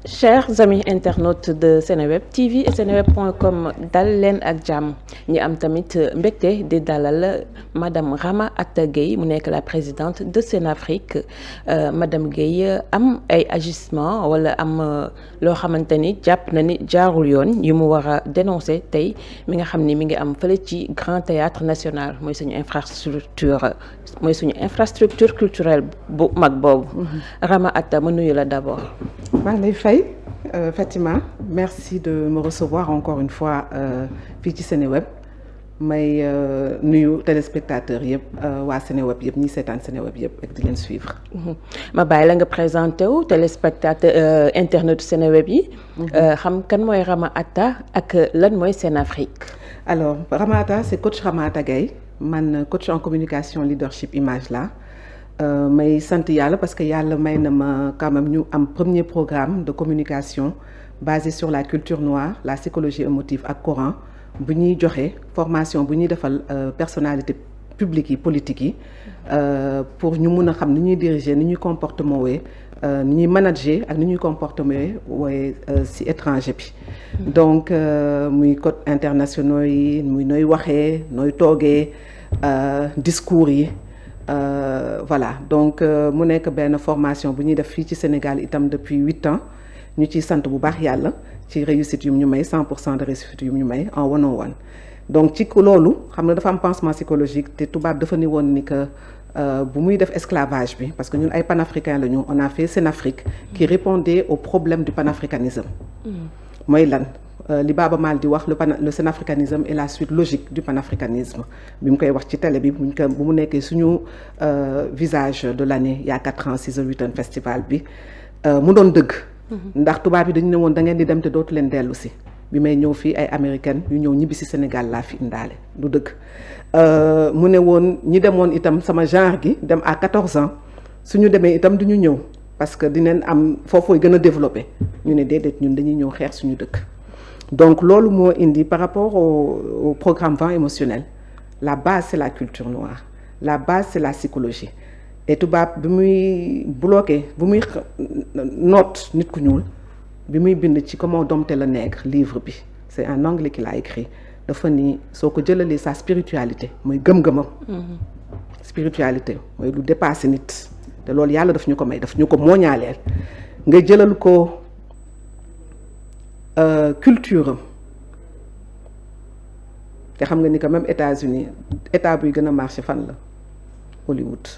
Chers amis internautes de Seneweb TV et seneweb.com dal leen ak jàmm ñi am tamit mbégte di dalal madame Rama Atta Gueye mu nekk la présidente de Senafrique madame Gueye am ay agissement wala am loo xamante ni jàpp na ni jaarul yoon yu mu war a dénoncer tey mi nga xam ni mi ngi am fële ci Grand Théâtre National mooy suñu infrastructure culturelle bu mag boobu. Rama Atta ma nuyu la d'abord. maa ngi lay fay Fatima merci de me recevoir encore une fois fii ci Seneweb may nuyu téléspectateurs yëpp waa Seneweb yëpp ñi seetaan Seneweb yëpp ak di leen suivre. ma bàyyi la nga présenté wu téléspectateur internet Seneweb yi. xam kan mooy Rama Atta ak lan mooy Senafrique. alors Rama Atta c'est coach Rama Atta Gueye man coach en communication leadership image la. may sant yàlla parce que yàlla may na ma quand même ñu am premier programme de communication basé sur la culture noire la psychologie émotive ak Coran bu ñuy joxe formation bu ñuy defal personnalité publique yi politique yi pour ñu mun a xam ni ñuy diriger ni ñuy comportement wee ni ñuy manager ak ni ñuy comportement wee si étranger bi donc muy code internationaux yi muy nooy waxee nooy toogee discours yi voilà donc mu nekk benn formation bu ñuy def fii ci Sénégal itam depuis 8 ans ñu ciy sant bu baax yàlla ci réussite yu ñu may 100% de réussite yu ñu may en one-on-one donc ci loolu xam nga dafa am pansement psychologique te tubaab dafa ni woon ni que bu muy def esclavage bi parce que ñun ay panafricains la ñu on a fait Senafrique qui répondait au problème du panafricanisme mooy lan li Baaba Maal di wax le panafricanisme est la suite logique du panafricanisme bi mu koy wax ci télé bi bu mu nekkee suñu visage de l'année il y a 4 ans César Wheaton festival bi mu doon dëgg ndax tubaab yi dañu ne woon da ngeen di dem te dootu leen dellu si bi may ñëw fii ay américaine yu ñëw ñibbi si Sénégal laa fi indaale du dëgg mu ne woon ñi demoon itam sama genre gi dem à 14 ans suñu demee itam duñu ñëw parce que dinañ am foofooy gën a développé ñu ne déedéet ñun dañuy ñëw xeex suñu dëkk donc loolu moo indi par rapport au programme vent émotionnel la base c'est la culture noire la base c'est la psychologie et tubaab bi muy bloqué bu muy note nit ku ñuul bi muy bind ci comment dompter le nègre livre bi c'est un anglais qui l'a écrit dafa ni soo ko jëlalee sa spiritualité mooy gëm-gëmam spiritualité mooy lu dépassé nit te loolu yàlla daf ñu ko may daf ñu ko mooñaaleel nga jëlal ko culture am te xam nga ni que même États-Unis état buy gën a marché fan la Hollywood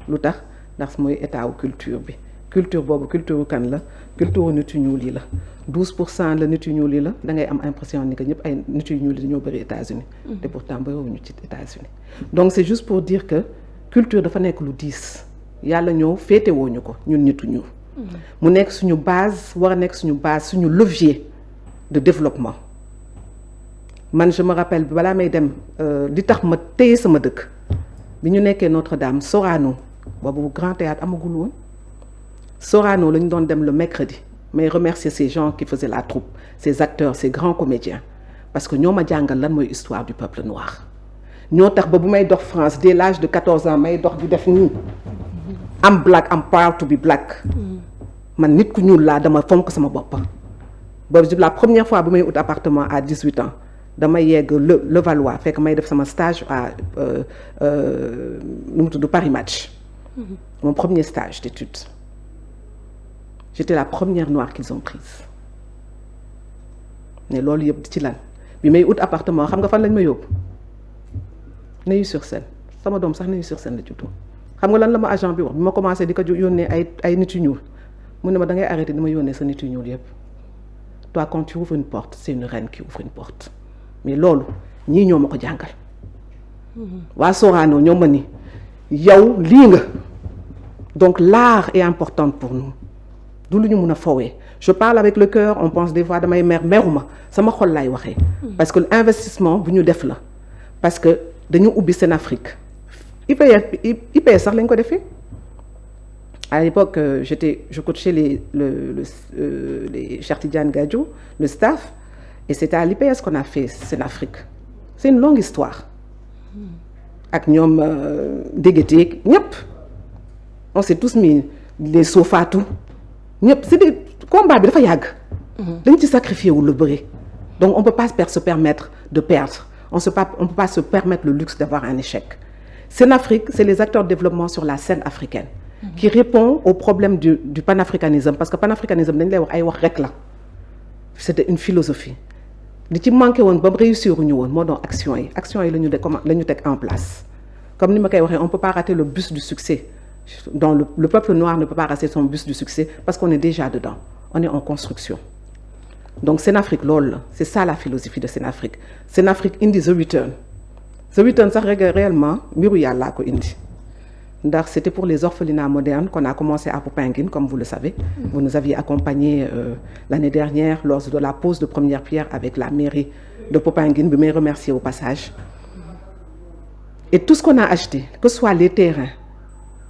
lu tax ndax mooy état wu culture bi culture boobu culture kan la culture nit yu ñuul yi la 12% la nit yu ñuul yi la da ngay am impression ni que ñëpp ay nit yu ñuul yi dañoo bëri États-Unis te pourtant bëriwuñu ci États-Unis donc c'est juste pour dire que culture dafa nekk lu diis yàlla ñëw féetewoo ñu ko ñun nitu ñuul mu nekk suñu base war a nekk suñu base suñu levier de développement man je me rappelle balaa may dem li tax ma téye sama dëkk bi ñu nekkee Notre-Dame Sorano boobu Grand Théâtre amagul woon Sorano la ñu doon dem le mercredi mais remercier ces gens qui faisaient la troupe ces acteurs ces grands comédiens parce que ñoo ma jàngal lan mooy histoire du peuple noir ñoo tax ba bu may dox France dès l'âge de 14 ans may dox di def nii am black am proud to be black man nit ku ñuul laa dama fonk sama bopp ba la première fois bu may ut appartement à 18 ans dama yegg le Valois fekk may def sama stage à nu mu tudd Paris Match mon premier stage d'études j'étais la première noire qu'ils ont prise ne loolu yëpp ci lan bi may ut appartement xam nga fan lañ ma yóbbu Neuilly-sur-Seine sama doom sax Neuilly-sur-Seine la juddoo xam nga lan la ma agent bi wax bi ma commencé di ko yónnee ay nit yu ñuul mu ne ma da ngay arrêté di ma yónnee sa nit yu ñuul yëpp toi quand tu ouvres une porte c'est une reine qui ouvre une porte mais loolu ñii ñoo ma ko jàngal waa Sorano ñoo ma ni yow lii nga donc l'art est important pour nous du lu ñu mun a fowee je parle avec le cœur on pense des fois damay meruma sama xol laay waxee parce que l'investissement bu ñu def la parce que dañu ubbi Senafrique IPS sax lañ ko defee à l'époque je coachais les Cheikh Tidiane Gadio le staff et c'était à l'IPS qu'on a fait Senafrique c'est une longue histoire ak ñoom Déguété ñëpp on s'est tous mis les Sofatou ñëpp c'est des combat bi dafa yàgg. dañ ci sacrifié wu lu bëri. donc on peut pas se permettre de perdre on peut pas se permettre le luxe d'avoir un échec. Senafrique, c'est les acteurs de développement sur la scène africaine. Qui répond au problème du panafricanisme parce que panafricanisme dañ lay wax ay wax rek la. C'était une philosophie. li ci manqué woon ba réussir ñu woon moo doon action yi la ñu teg en place comme ni ma koy waxee on peut pas rater le bus du succès donc le peuple noir ne peut pas rater son bus du succès parce qu'on est déjà dedans on est en construction donc Senafrique loolu la c'est ça la philosophie de Senafrique Senafrique indi The Return sax rek réellement mbiru yàllaa ko indi ndax c'était pour les orphelinats modernes qu'on a commencé à Popenguine comme vous le savez. Vous nous aviez accompagnés l'année dernière lors de la pose de première pierre avec la mairie de Popenguine bi may remercier au passage. Et tout ce qu'on a acheté que ce soit les terrains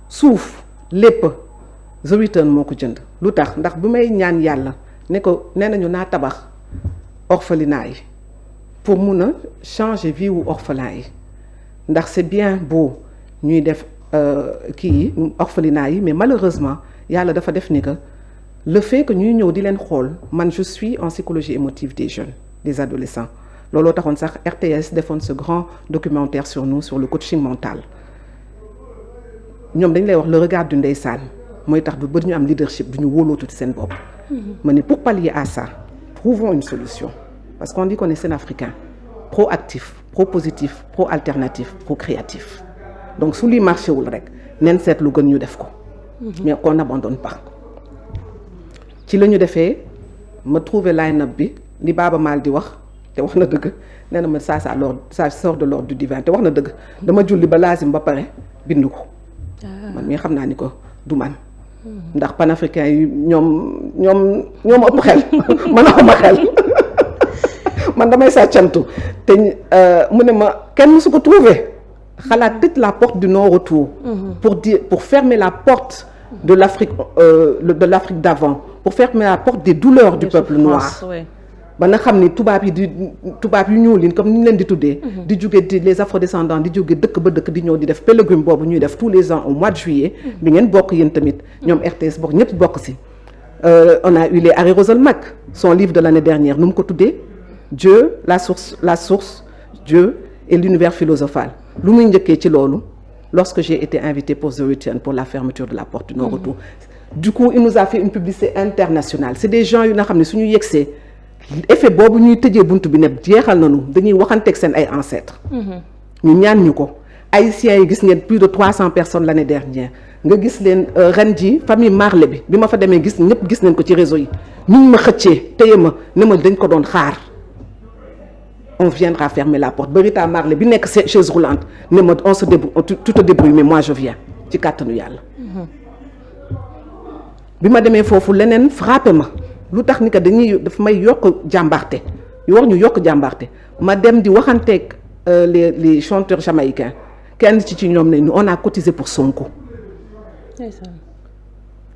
suuf lépp The Return moo ko jënd lu tax ndax bu may ñaan yàlla ne ko nee nañu naa tabax orphelinat yi pour mun a changer vie wu orphelin yi ndax c'est bien beau ñuy def kii yi orphelinat yi mais malheureusement yàlla dafa def ni que le fait que ñuy ñëw di leen xool man je suis en psychologie émotive des jeunes des adolescents looloo taxoon sax RTS defoon ce grand documentaire sur nous sur le coaching mental ñoom dañ lay wax le regard du ndeysaan mooy tax du bëri ñu am leadership du ñu wóolootu ci seen bopp. ma ne pour pallier à ça trouvons une solution parce qu'on dit qu'on est Sénafricain proactif propositif pro-alternatif pro-créatif. donc su lii marché wul rek nen seet lu gën ñu def ko. mais qu'on n'abandonne pas. ci la ñu defee ma trouver line-up bi li Baaba Maal di wax te wax na dëgg nee na ma ça sort de l'ordre du divin te wax na dëgg dama julli ba lazim ba pare bindu ko. man mii xam naa ni ko du man. ndax panafricain yi ñoom ëpp xel man awma xel man damay sàccantu te mu ne ma kenn mësu ko trouver. xalaat tëj la porte du non-retour. pour fermer la porte de l'Afrique d'avant pour fermer la porte des douleurs du peuple noir. ba nga xam ni tubaab yu ñuul yi comme ni ñu leen di tuddee. di jóge les afrodescendants di jóge dëkk ba dëkk di ñëw di def pèlerin boobu ñuy def tous les ans au mois de juillet. bi ngeen bokk yéen tamit ñoom RTS bokk ñëpp bokk si. on a eu les Harry Roselmack son livre de l'année dernière nu mu ko tuddee Dieu la source Dieu et l'univers philosophal. lu muy njëkkee ci loolu lorsque j'ai été invité pour The Return pour la fermeture de la porte du non-retour du coup il nous a fait une publicité internationale c'est des gens yu nga xam ne suñu yegsee effet boobu ñuy tëjee bunt bi ne jeexal nañu dañuy waxanteeg seen ay ancêtres ñu ñaan ñu ko haïtiens yi gis ngeen plus de 300 personnes l'année dernière nga gis leen ren ji famille Marley bi ma fa demee ñëpp gis nañ ko ci réseau yi ñu ma xëccee téye ma ne ma dañ ko doon xaar on viendra fermer la porte Berita Marley bi nekk chaise roulante ne ma on se débrouille tu te débrouilles mais moi je viens ci kàttanu yàlla. bi ma demee foofu leneen frappé ma lu tax ni que daf may yokk jàmbarte ñu yokk jàmbarte ma dem di waxanteeg les chanteurs jamaïcains kenn ci ñoom ne on a cotisé pour Sonko.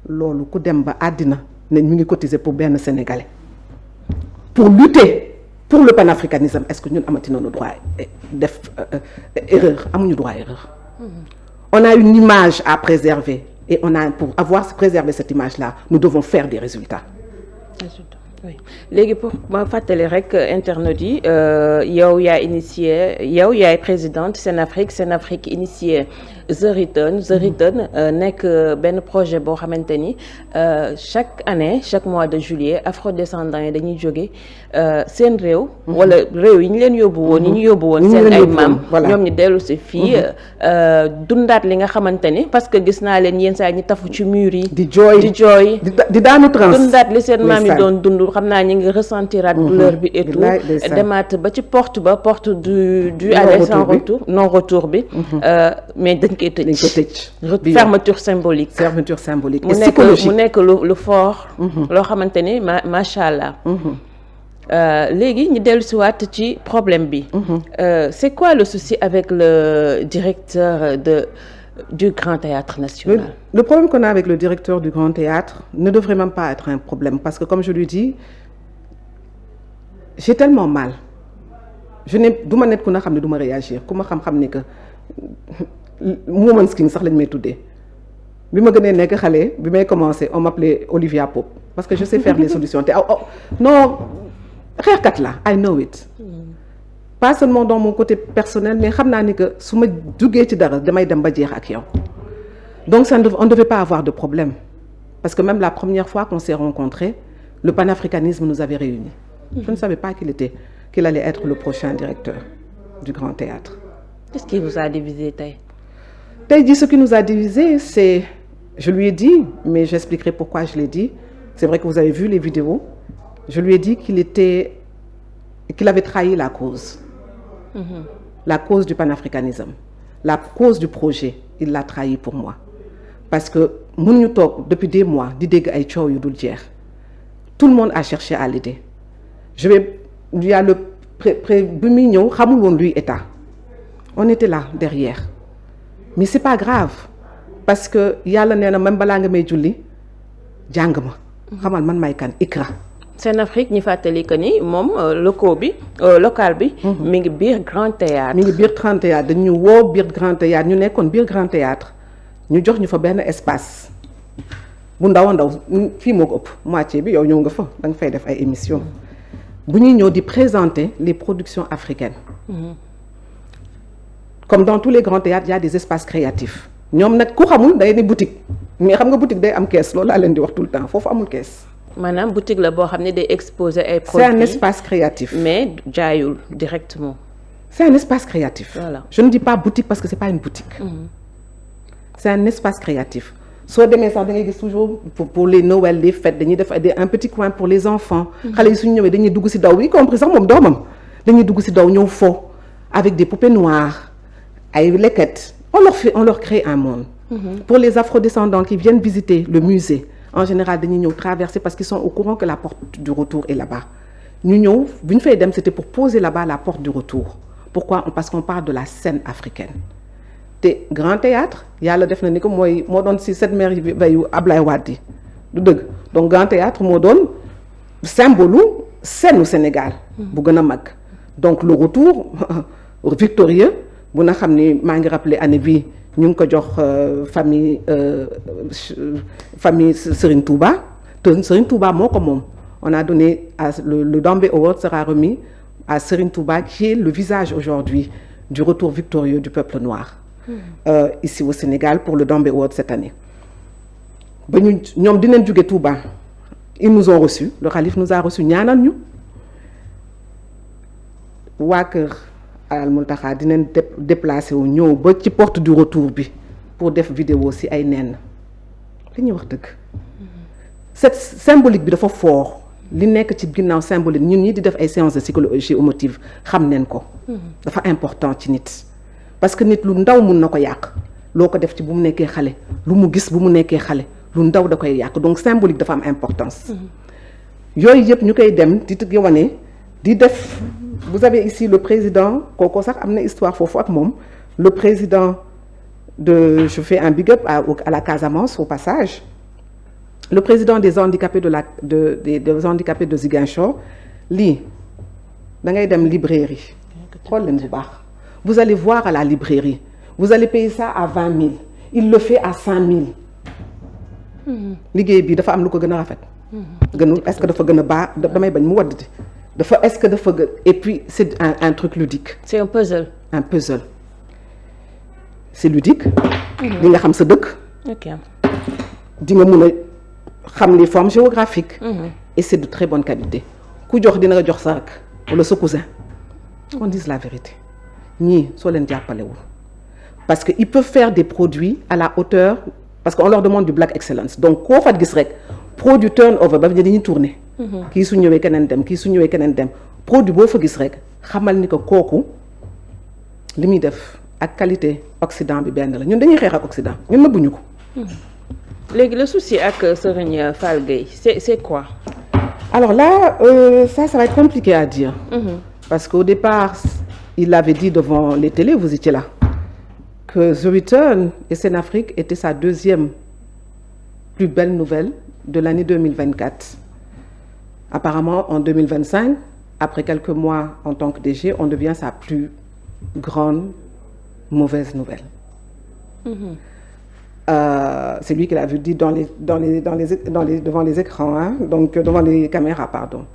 loolu ku dem ba àddina ne ñu ngi cotiser pour benn Sénégalais pour lutter. Pour le panafricanisme, est-ce que nous avons le droit def erreur amuñu droit erreur. On a une image à préserver et pour préserver cette image-là, nous devons faire des résultats. Oui léegi pour ma fàttali rek internautes yi yow yaay présidente Senafrique initié The Return nekk benn projet boo xamante ni chaque année chaque mois de juillet afrodescendants yi dañuy jóge seen réew. wala réew yi ñu leen yóbbu woon yi ñu yóbbu woon seen ay maam ñoom ñu dellu si fii dundaat li nga xamante ni parce que gis naa leen yenn saa ñi tafu ci mur yi. di jooy di daanu trans dundaat li seen maam yi doon dund. xam naa ñu ngi ressentir douleur bi et tout demaat ba ci porte du aller sans retour non retour bi mais dañ koy tëj fermeture symbolique et psychologique mu nekk lu fort loo xamante ni macha allah léegi ñu dellu si waat ci problème bi c'est quoi le souci avec le directeur du Grand Théâtre National? Le problème qu'on a avec le directeur du Grand Théâtre ne devrait même pas être un problème parce que comme je lui dis j'ai tellement mal du ma nekk ku na xam ne du ma réagir ku ma xam-xam ne que woman's king sax lañ may tuddee bi ma gënee nekk xale bi may commencer on m'appelait Olivia Pope parce que je sais faire les solutions te non xeexkat la I know it pas seulement dans mon côté personnel mais xam naa ni que su ma duggee ci dara damay dem ba jeex ak yow donc on ne devait pas avoir de problème parce que même la première fois qu'on s'est rencontrés le panafricanisme nous avait réunis je ne savais pas qu'il allait être le prochain directeur du Grand Théâtre. Qu'est-ce qui vous a divisé tey jii ce qui nous a divisé c'est je lui ai dit mais j'expliquerai pourquoi je l'ai dit c'est vrai que vous avez vu les vidéos je lui ai dit qu'il avait trahi la cause la cause du panafricanisme la cause du projet il l'a trahi pour moi parce que mënuñu toog depuis des mois di dégg ay coow yu dul jeex tout le monde a cherché à l'aider il y a le bi muy ñëw xamul woon luy état on était là derrière mais c'est pas grave parce que yàlla nee na même balaa nga may julli jàng ma xamal man may kan ikra Senafrique ñi fàttali que ni moom local bi mi ngi biir Grand Théâtre mi ngi biir Grand Théâtre dañu woo biir Grand Théâtre ñu nekkoon biir Grand Théâtre ñu jox ñu fa benn espace bu ndaw a ndaw fii moo ko ëpp moitié bi yow ñëw nga fa da nga fay def ay émissions bu ñuy ñëw di présenter les productions africaines comme dans tous les grands théâtres il y a des espaces créatifs ñoom nag ku xamul day ni boutique mais xam nga boutique day am kees loolu laa leen di wax tout le temps foofu amul kees. maanaam boutique la boo xam ne day exposer ay produits. c'est un espace créatif. mais jaayul directement. c'est un espace créatif. Voilà. Je ne dis pas boutique parce que c'est pas une boutique. C'est un espace créatif. soo demee sax da ngay gis toujours pour les Noël les fêtes dañuy def un petit coin pour les enfants. xale yi suñu ñëwee dañuy dugg ci daw y compris sax moom doomam dañuy dugg ci daw ñëw fo avec des poupées noires ay leket on leur crée un monde. Pour les afrodescendants qui viennent visiter le musée en général dañuy ñëw traverser parce qu'ils sont au courant que la porte du retour est là-bas ñu ñëw bu ñu fay dem c'était pour poser là-bas la porte du retour. Pourquoi? Parce qu'on parle de la scène africaine. te Grand Théâtre yàlla def na ni ko moo doon ci 7 merveilles Ablaye Wade du dëgg donc Grand Théâtre moo doon symbole scène au Sénégal bu gën a mag donc le retour victorieux bu na xam ni maa ngi rappelé année bi ñu ngi ko jox famille Serigne Touba te Serigne Touba moo ko moom on a donné le Dambé Award sera remis à Serigne Touba qui est le visage aujourd'hui du retour victorieux du peuple noir ici au Sénégal pour le Dambé Award cette année ba ñu ñoom dinañ jóge Touba ils nous ont reçus le khalife nous a reçus ñaanal ñu waa kër Al Mountakha dinañ déplacé wu ñëw ba ci porte du retour bi pour def vidéo ci ay nen li ñuy wax dëgg cette symbolique bi dafa fort li nekk ci ginnaaw symbolique ñun ñi di def ay séances de psychologie émotive xam neen ko dafa important ci nit parce que nit lu ndaw mun na ko yàq loo ko def ci bu mu nekkee xale lu mu gis bu mu nekkee xale lu ndaw da koy yàq donc symbolique dafa am importance yooyu yëpp ñu koy dem di tëgg wane di def vous avez ici le président kooku sax am na histoire foofu ak moom le président je fais un big up à la Casamance au passage le président des handicapés des handicapés de Ziguinchor lii da ngay dem librairie xool leen bu baax vous allez voir à la librairie vous allez payer ça à 20 000 il le fait à 5 000 liggéey bi dafa am lu ko gën a rafet gënul est-ce que dafa gën a baax damay bañ mu wadd di dafa est-ce que dafa gën et puis c'est un truc ludique c'est un puzzle c'est ludique di nga xam sa dëkk di nga mun a xam les formes géographiques et c'est de très bonne qualité ku jox dina nga jox sa rak wala sa cousin on dise la vérité ñii soo leen jàppalewul parce que ils peuvent faire des produits à la hauteur parce que on leur demande du black excellence donc koo fat gis rek produit turnover ba dañuy tourner kii su ñëwee keneen dem kii su ñëwee keneen dem produit boo fa gis rek xamal ni ko kooku li muy def ak qualité Occident bi benn la ñun dañuy xeex ak Occident ñun nëbbuñu ko léegi le souci ak Serigne Fall Gueye c'est quoi? Alors là ça va être compliqué à dire parce qu'au départ il avait dit devant les télés vous étiez là que The Return et Senafrique était sa deuxième plus belle nouvelle de l'année 2024 apparemment en 2025 après quelques mois en tant que DG on devient sa plus grande mauvaise nouvelle C'est lui qui l'a dit devant les écrans, hein, donc devant les caméras, pardon.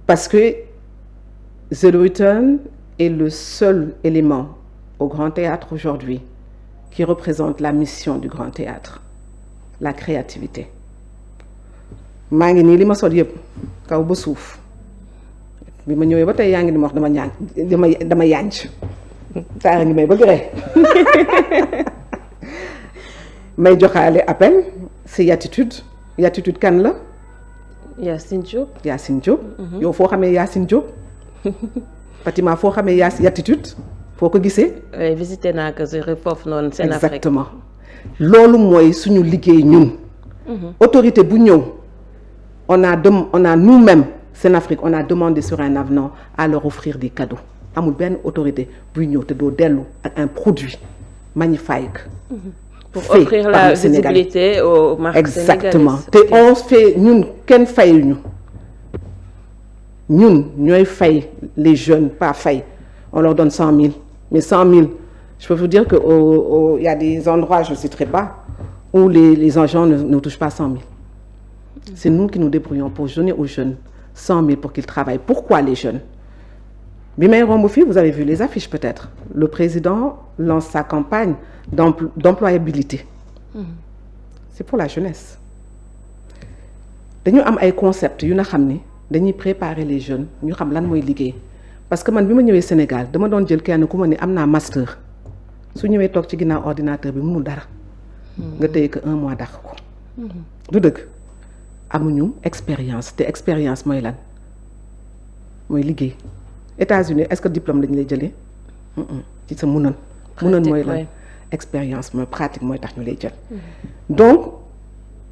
Parce que The Return est le seul élément au Grand Théâtre aujourd'hui qui représente la mission du Grand Théâtre, la créativité. maa ngi nii li ma sol yëpp kaw ba suuf bi ma ñëwee ba tey yaa ngi ni ma wax dama yànc taara ngi may bëgg rek may joxaale appel c'est Yatitude kan la Yacine Diop yow foo xamee Yacine Diop Fatima foo xamee Yatitude foo ko gisee visité naa ko si foofu noonu Sénafrique exactement loolu mooy suñu liggéey ñun autorité bu ñëw on a nous-mêmes Sénafrique on a demandé sur un avenant à leur offrir des cadeaux amul benn autorité buy ñëw te doo dellu ak un produit magnifique pour offrir la visibilité aux marques exactement sénégalaises. te on fait ñun kenn fayuñu ñun ñooy fay les jeunes pas fay on leur donne 100 000 mais 100 000 je peux vous dire que y a des endroits je ne citerai pas où les agents ne touchent pas 100 000 c'est nous qui nous débrouillons pour donner aux jeunes 100 000 pour qu'ils travaillent. Pourquoi les jeunes? Bi may romb fii, vous avez vu les affiches peut-être. Le président lance sa campagne d'employabilité. C'est pour la jeunesse. Dañu am ay concepts yu na xam ni dañuy préparer les jeunes ñu xam lan mooy liggéey. Parce que man bi ma ñëwee Sénégal dama doon jël kenn ku ma ne am naa master su ñëwee toog ci ginnaaw ordinateur bi mënul dara. nga téye que 1 mois dàq ko. du dëgg. amuñu expérience te expérience mooy lan mooy liggéey États-Unis est-ce que diplôme lañu lay jëlee ci sa mënoon mooy lan expérience mooy pratique mooy tax ñu lay jël donc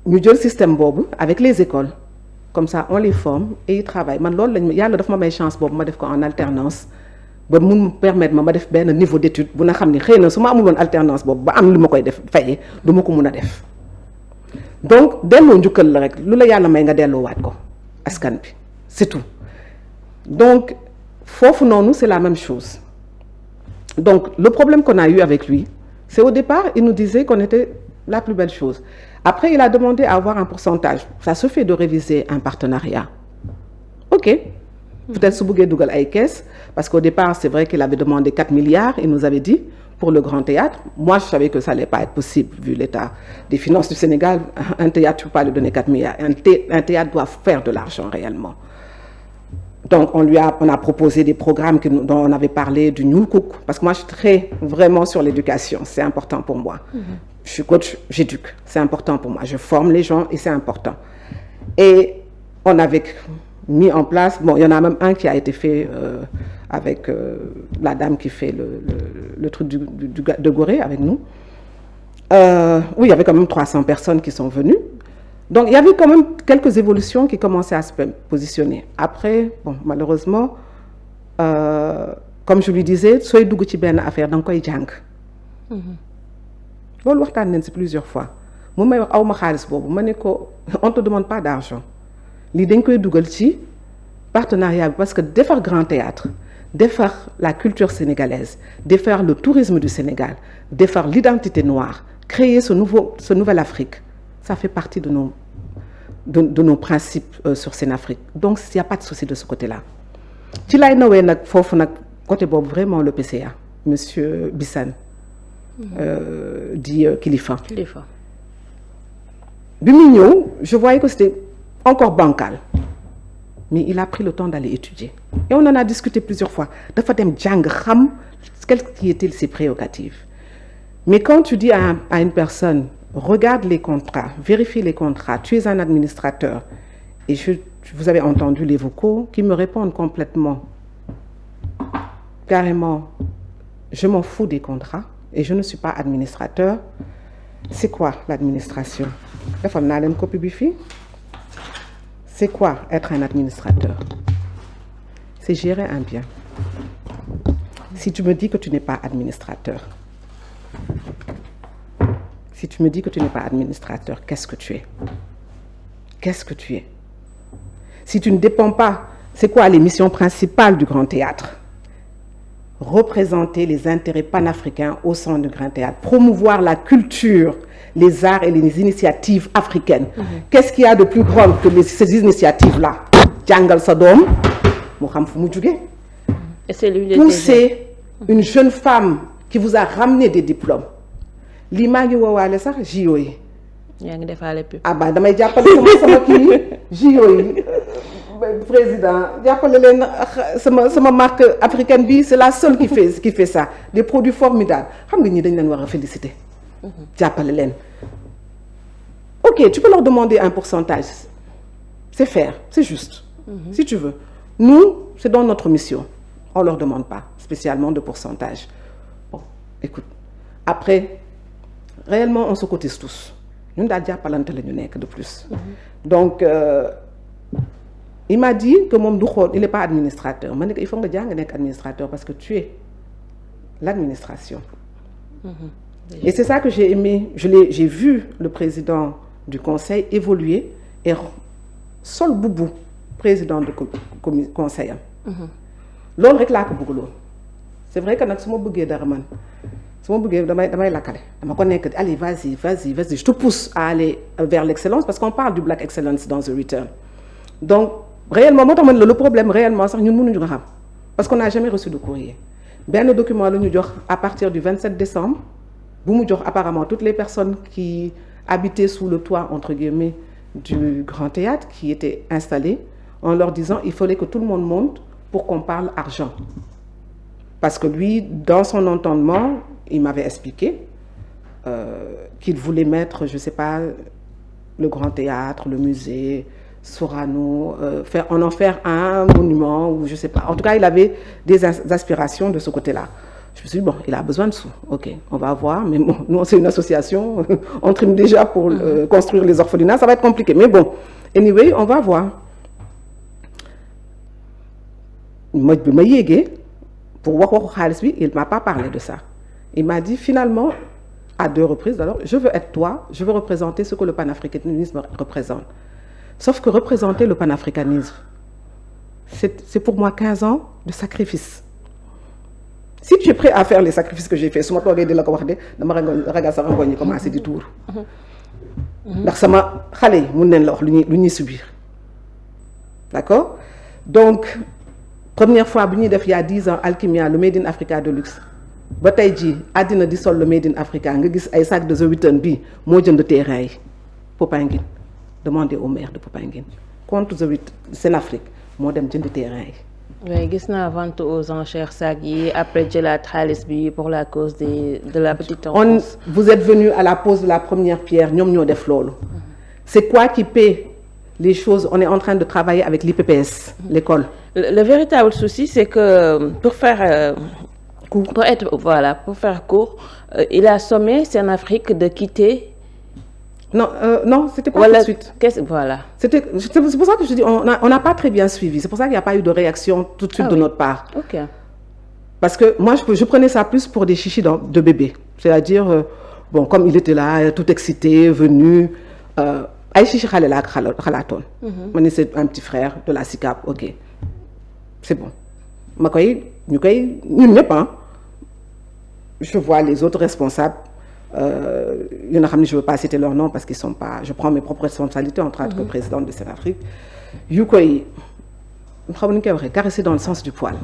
ñu jël système boobu avec les écoles comme ça on les forme et ils travaillent man loolu lañ yàlla dafa ma may chance boobu ma def ko en alternance ba mun permettre ma def benn niveau d'étude bu na xam ni xëy na su ma amul woon alternance boobu ba am lu ma koy def fayee du ma ko mun a def donc delloo njukkal la rek lu la yàlla may nga delloowaat ko askan bi c'est tout donc foofu noonu c'est la même chose donc le problème qu'on a eu avec lui c'est au départ il nous disait qu'on était la plus belle chose après il a demandé à avoir un pourcentage ça se fait de réviser un partenariat ok peut-être su bëggee dugal ay caisse parce qu'au départ c'est vrai qu'il avait demandé 4 milliards il nous avait dit pour le Grand Théâtre. Moi, je savais que ça n'allait pas être possible vu l'état des finances du Sénégal. Un théâtre, tu ne peux pas lui donner 4 milliards. Un théâtre doit faire de l'argent réellement. Donc, on a proposé des programmes dont on avait parlé du New Cook. Parce que moi, je suis très vraiment sur l'éducation. C'est important pour moi. Je suis coach, j'éduque. C'est important pour moi. Je forme les gens et c'est important. Et on avait mis en place... Bon, il y en a même un qui a été fait... avec la dame qui fait le truc de Gorée avec nous. Oui, il y avait quand même 300 personnes qui sont venues. Donc, il y avait quand même quelques évolutions qui commençaient à se positionner. Après, bon, malheureusement, comme je lui disais, soy dugg ci benn affaire da nga koy jàng. Loolu waxtaan nañ si plusieurs fois. mu may wax aw ma xaalis boobu ma ne ko on te demande pas d'argent lii dañ koy dugal ci partenariat bi parce que defar Grand Théâtre defar la culture sénégalaise, defar le tourisme du Sénégal, defar l'identité noire, créer ce nouvelle Afrique, ça fait partie de nos principes sur Sénafrique. Donc, il n'y a pas de souci de ce côté-là. Ci lay nawee nag foofu nag côté boobu vraiment le PCA, monsieur Bissane, dit Kilifa. Bi muy ñëw, je voyais que c'était encore bancal. Mais il a pris le temps d'aller étudier. Et on en a discuté plusieurs fois. Dafa dem jàng xam quelles qui étaient ses prérogatives. Mais quand tu dis à une personne, regarde les contrats, vérifie les contrats, tu es un administrateur, et vous avez entendu les vocaux qui me répondent complètement, carrément, je m'en fous des contrats, et je ne suis pas administrateur. C'est quoi l'administration? Defal naa leen copie bi fii. C'est quoi être un administrateur? C'est gérer un bien. Si tu me dis que tu n'es pas administrateur, qu'est-ce que tu es? Qu'est-ce que tu es? Si tu ne dépends pas, c'est quoi les missions principales du Grand Théâtre? représenter les intérêts panafricains au sein du Grand Théâtre, promouvoir la culture, les arts et les initiatives africaines. Qu'est-ce qu'il y a de plus grand que ces initiatives-là? Jàngal sa doom mu xam fu mu jóge. Et c'est lui pousser une jeune femme qui vous a ramené des diplômes. lii maa ngi woowaale sax JO yi. yaa ngi defaale pub. ah bah damay jàppale sama kii JO yi président jàppale leen sama marque africaine bi c'est la seule qui fait ça des produits formidables xam nga ñi dañ leen war a féliciter. jàppale leen. ok tu peux leur demander un pourcentage c'est fair c'est juste. Si tu veux nous c'est dans notre mission on leur demande pas spécialement de pourcentage. Bon écoute après réellement on se cotise tous ñun daal jàppalante la ñu nekk de plus. Donc il m'a dit que moom du xool il est pas administrateur ma ne ko il faut nga jàng nekk administrateur parce que tu es l'administration. Et c'est ça que j'ai aimé j'ai vu le président du conseil évoluer et sol bubu président de conseil am. loolu rek laa ko bëggoon. C'est vrai que nag su ma bëggee dara man su ma bëggee damay lakkale dama ko nekk allez vas-y je te pousse à aller vers l'excellence parce qu'on parle du Black Excellence dans The Return. Donc réellement moo tax man le problème réellement sax ñun mënuñu ko xam parce qu'on n'a jamais reçu de courrier. benn document la ñu jox à partir du 27 décembre bu mu jox apparemment toutes les personnes qui habitaient sous le toit entre guillemets du Grand Théâtre qui étaient installées en leur disant il fallait que tout le monde monte pour qu'on parle argent. Parce que lui, dans son entendement, il m'avait expliqué qu'il voulait mettre, je sais pas, le Grand Théâtre, le musée, Sorano, en faire un monument, ou je sais pas. En tout cas, il avait des aspirations de ce côté-là. Je me suis dit, bon, il a besoin de sous. Ok, on va voir. Mais bon, nous, c'est une association. On trime déjà pour construire les orphelinats. Ça va être compliqué. Mais bon, anyway, on va voir. Moi, pour wax xaalis bi il m'a pas parlé de ça. Il m'a dit finalement à 2 reprises alors je veux être toi, je veux représenter ce que le panafricanisme représente. Sauf que représenter le panafricanisme c'est pour moi 15 ans de sacrifice. Si tu es prêt à faire les sacrifices que j'ai fait su ma toogee di la ko wax de dama ragal sa rangoñ ñi commencé di tuur. Ndax sama xale yi mun nañ la wax lu ñuy subir. D'accord? Donc première fois bi ñuy def il y a 10 ans Alchimia le Made in Africa de luxe ba tey jii àddina di sol le Made in Africa nga gis ay sac de The Return bi moo jënd terrain yi Popenguine demandez au maire de Popenguine contre The Return Senafrique moo dem jënd terrain yi. Oui gis naa vente aux enchères sac yi après jëlaat xaalis bi pour la cause de la petite enfance. Vous êtes venu à la pose de la première pierre ñoom ñoo def loolu. C'est quoi qui paie les choses? On est en train de travailler avec l'IPPS, l'école. Le véritable souci, c'est que pour faire court, il a sommé Senafrique de quitter. Non, c'était pas tout de suite. Voilà. C'est pour ça que je dis, on n'a pas très bien suivi. C'est pour ça qu'il n'y a pas eu de réaction tout de suite de notre part. Ok. Parce que moi, je prenais ça plus pour des chichis de bébé. C'est-à-dire, bon, comme il était là, tout excité, venu. Ay chichi xale la ak xalaatoon. Ma ne c'est un petit frère de la SICAP, ok. C'est bon. Ñun ñëpp je vois les autres responsables y en a xam ne je veux pas citer leur nom parce qu'ils sont pas je prends mes propres responsabilités en tant que présidente de Senafrique yu koy xam ni koy waxee caresser dans le sens du poil.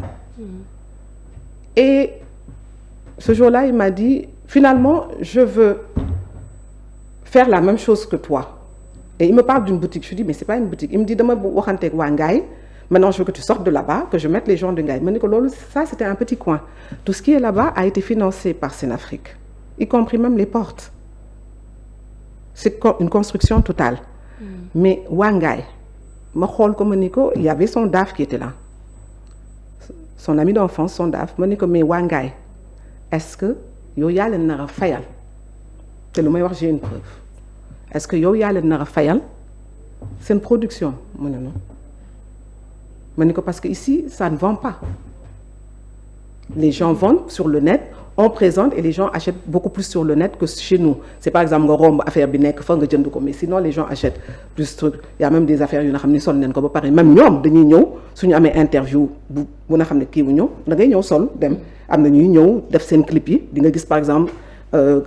Et ce jour-là il m'a dit finalement je veux faire la même chose que toi. Et il me parle d'une boutique je lui dis mais c'est pas une boutique il me dit dama waxanteeg waa Ngaye. Maintenant, je veux que tu sortes de là-bas, que je mette les gens de Ngaye. Ça, c'était un petit coin. Tout ce qui est là-bas a été financé par Senafrique, y compris même les portes. C'est une construction totale. Mais Ngaye, il y avait son DAF qui était là. Son ami d'enfance, son DAF, mais Ngaye, est-ce que yo y a le nara fayal? C'est le meilleur, j'ai une preuve. Est-ce que yo y a le nara fayal? C'est une production. Non. Parce que ici, ça ne vend pas. Les gens vendent sur le net, on présente et les gens achètent beaucoup plus sur le net que chez nous. C'est par exemple nga romb affaire bi nekk fa nga jënd ko mais sinon les gens achètent plus truc. Il y a même des affaires yu nga xam ne sol nañ ko ba pare même ñoom dañuy ñëw suñu amee interview bu nga xam ne kii wu ñëw da ngay ñëw sol dem am na ñuy ñëw def seen clip yi di nga gis par exemple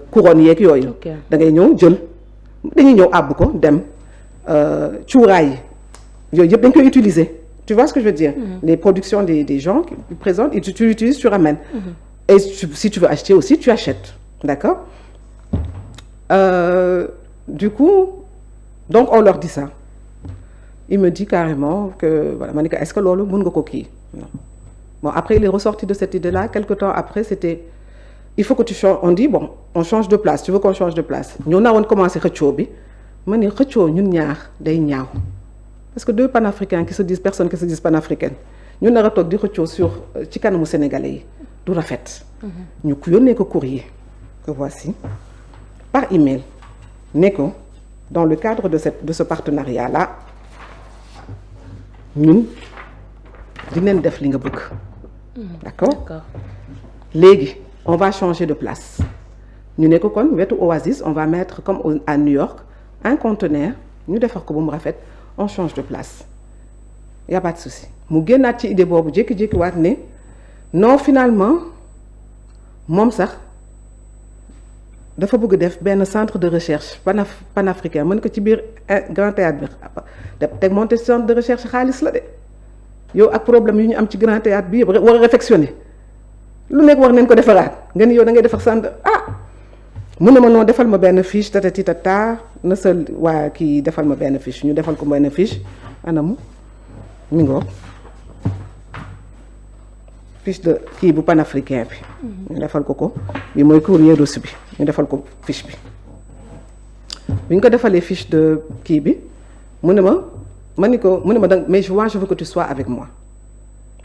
couronne yeeg yooyu. da ngay ñëw jël dañuy ñëw àbb ko dem cuuraay yi yooyu yëpp dañ koy utiliser. Tu vois ce que je veux dire? Les productions des gens qui présentent, et tu l'utilises, tu ramènes. Et si tu veux acheter aussi, tu achètes. D'accord? Du coup, donc on leur dit ça. Il me dit carrément que, voilà, Manika, est-ce que lolo mun nga ko kii? Non. Bon, après, il est ressorti de cette idée-là. Quelque temps après, c'était, il faut que tu changes. On dit, bon, on change de place. Tu veux qu'on change de place? Nous avons commencé xëccoo bi. Ma ne xëccoo ñun ñaar day ñaaw. Parce que deux panafricains qui se disent, personnes qui se disent panafricaines, nous avons toog di xëccoo sur ci kanamu sénégalais yi du rafet. ñu yónnee ko courrier que voici par email ne ko dans le cadre de ce partenariat là ñun dinañ def li nga bëgg. D'accord. Léegi on va changer de place ñu ne ko kon wetu Oasis on va mettre comme à New York un conteneur ñu defar ko ba mu rafet. On change de place. Il n'y a pas de souci. mu génnaat ci idée boobu jékki-jékki waat ne non finalement moom sax dafa bëgg def benn centre de recherche panafricain mën ko ci biir Grand Théâtre bi teg monter centre de recherche xaalis la de yow ak problème yu ñu am ci Grand Théâtre bi yëpp war a réflexionner lu nekk war nañ ko defaraat nga ni yow da ngay defar centre mu ne ma noo defal ma benn fiche tatati tata na sa waa kii defal ma benn fiche ñu defal ko benn fiche anamu mi ngoog fiche de kii bu panafricain bi ñu defal ko bi mooy courrier reçu bi ñu defal ko fiche bi ñu ko defalee fiche de kii bi mu ne ma ni ko mu ne ma dang mais je veux que tu sois avec moi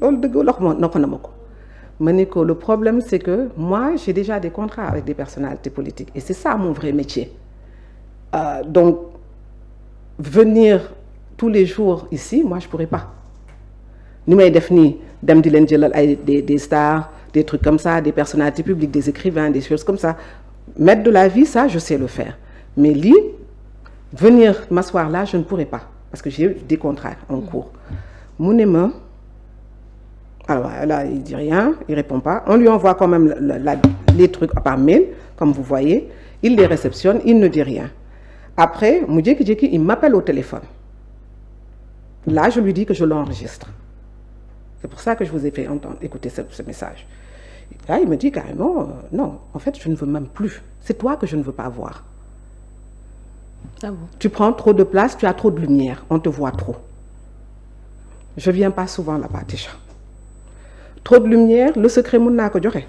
loolu dëgg lox ma nokk na ma ko ma ni ko le problème c'est que moi j'ai déjà des contrats avec des personnalités politiques et c'est ça mon vrai métier donc venir tous les jours ici moi je pourrais pas ni may def nii dem di leen jëlal ay des stars des trucs comme ça des personnalités publiques des écrivains des choses comme ça mettre de la vie ça je sais le faire mais lii venir m'asseoir là je ne pourrais pas parce que j'ai des contrats en cours mu ne ma alors là il dit rien il répond pas on lui envoie quand même les trucs par mail comme vous voyez il les réceptionne il ne dit rien après mu jékki-jékki il m'appelle au téléphone là je lui dis que je l'enregistre c'est pour ça que je vous ai fait écouter ce message là il me dit carrément non en fait je ne veux même plus c'est toi que je ne veux pas voir ah bon? Tu prends trop de place tu as trop de lumière on te voit trop je viens pas souvent là-bas déjà trop de lumière le secret mun naa ko joxe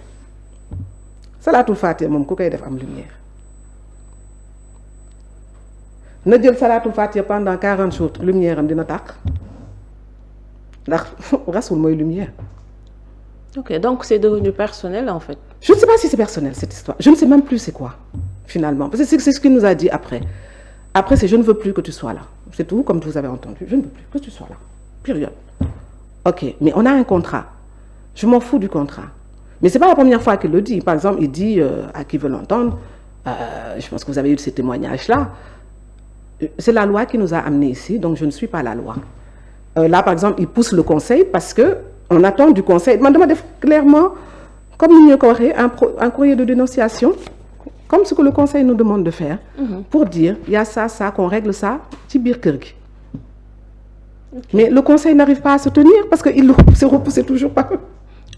salaatul faatiha moom ku koy def am lumière na jël salaatul faatiha pendant 40 jours lumière am dina tàq ndax rasul mooy lumière. Ok donc c'est devenu personnel en fait. Je ne sais pas si c'est personnel cette histoire je ne sais même plus c'est quoi finalement parce que c'est ce qu'il nous a dit après c'est je ne veux plus que tu sois là c'est tout comme vous avez entendu je ne veux plus que tu sois là période. Ok mais on a un contrat. Je m'en fous du contrat. Mais c'est pas la première fois qu'il le dit. Par exemple, il dit à qui veut l'entendre, je pense que vous avez eu ces témoignages-là, c'est la loi qui nous a amenés ici, donc je ne suis pas la loi. Là, par exemple, il pousse le conseil parce qu'on attend du conseil. Man dama def clairement, comme nous l'avons un courrier de dénonciation, comme ce que le conseil nous demande de faire, pour dire, il y a ça, qu'on règle ça, ci biir kër gi. Mais le conseil n'arrive pas à se tenir parce qu'il se repousse toujours pas.